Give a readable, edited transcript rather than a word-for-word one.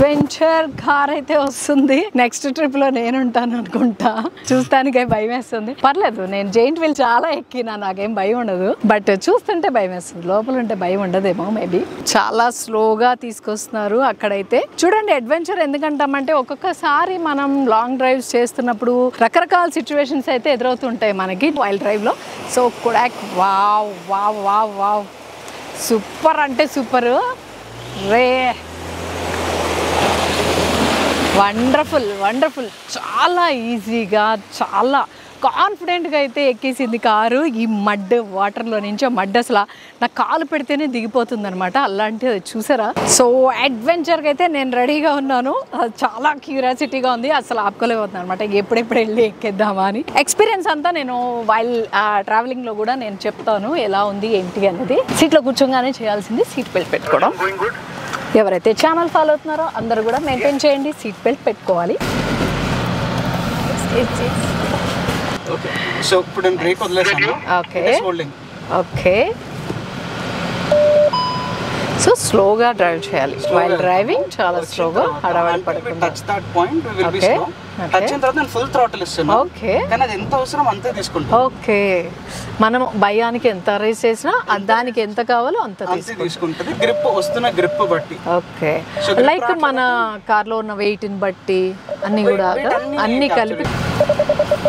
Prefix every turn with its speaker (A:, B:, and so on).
A: Adventure car అయితే వస్తుంది. Next trip లో నేను ఉంటాను అనుకుంటా. చూస్తానికే భయం వేస్తుంది. పర్లేదు, నేను జైంట్ వీల్ చాలా ఎక్కినా, నాకేం భయం ఉండదు. బట్ చూస్తుంటే భయం వేస్తుంది. లోపల ఉంటే భయం ఉండదేమో మేబీ. చాలా స్లోగా తీసుకొస్తున్నారు. అక్కడైతే చూడండి, అడ్వెంచర్ ఎందుకంటామంటే ఒక్కొక్కసారి మనం లాంగ్ డ్రైవ్స్ చేస్తున్నప్పుడు రకరకాల సిచ్యువేషన్స్ అయితే ఎదురవుతుంటాయి మనకి వైల్డ్ డ్రైవ్ లో. So Kodak wow wow wow wow, super అంటే సూపర్ రే, వండర్ఫుల్ వండర్ఫుల్. చాలా ఈజీగా, చాలా కాన్ఫిడెంట్గా అయితే ఎక్కేసింది కారు. ఈ మడ్ వాటర్లో నుంచి మడ్ అసలు నా కాలు పెడితేనే దిగిపోతుంది అనమాట. అలాంటిది చూసారా. సో అడ్వెంచర్కి అయితే నేను రెడీగా ఉన్నాను. చాలా క్యూరియాసిటీగా ఉంది, అసలు ఆపుకోలేకపోతుంది అనమాట. ఎప్పుడెప్పుడు వెళ్ళి ఎక్కేద్దామా అని. ఎక్స్పీరియన్స్ అంతా నేను వైల్ ట్రావెలింగ్లో కూడా నేను చెప్తాను ఎలా ఉంది ఏంటి అనేది. సీట్లో కూర్చోగానే చేయాల్సింది సీట్ బెల్ట్ పెట్టుకోవడం. ఎవరైతే ఛానల్ ఫాలో అవుతున్నారో అందరూ కూడా మెయింటైన్ చేయండి, సీట్ బెల్ట్ పెట్టుకోవాలి.
B: ఓకే, సో ఇప్పుడు నేను బ్రేక్ వదిలేసాను.
A: ఓకే ఓకే, సో స్లోగా డ్రైవ్ చేయాలి. వైల్ డ్రైవింగ్ చాలా స్లోగా, హడావిడి పడకుండా.
B: Touch that point we will be slow. Touch అయిన తర్వాత నేను ఫుల్ థ్రాటిల్ ఇస్తాను.
A: ఓకే,
B: కానీ అది ఎంత అవసరం అంతే తీసుకుంటాను.
A: ఓకే, మనం భయానికి ఎంత రేస్ చేసినా దానికి ఎంత కావాలో అంత
B: తీసుకుంటుంది. గ్రిప్ వస్తున్న గ్రిప్ బట్టి.
A: ఓకే, లైక్ మన కార్లో ఉన్న వెయిట్ని బట్టి అన్ని కూడా అన్ని కలిపి.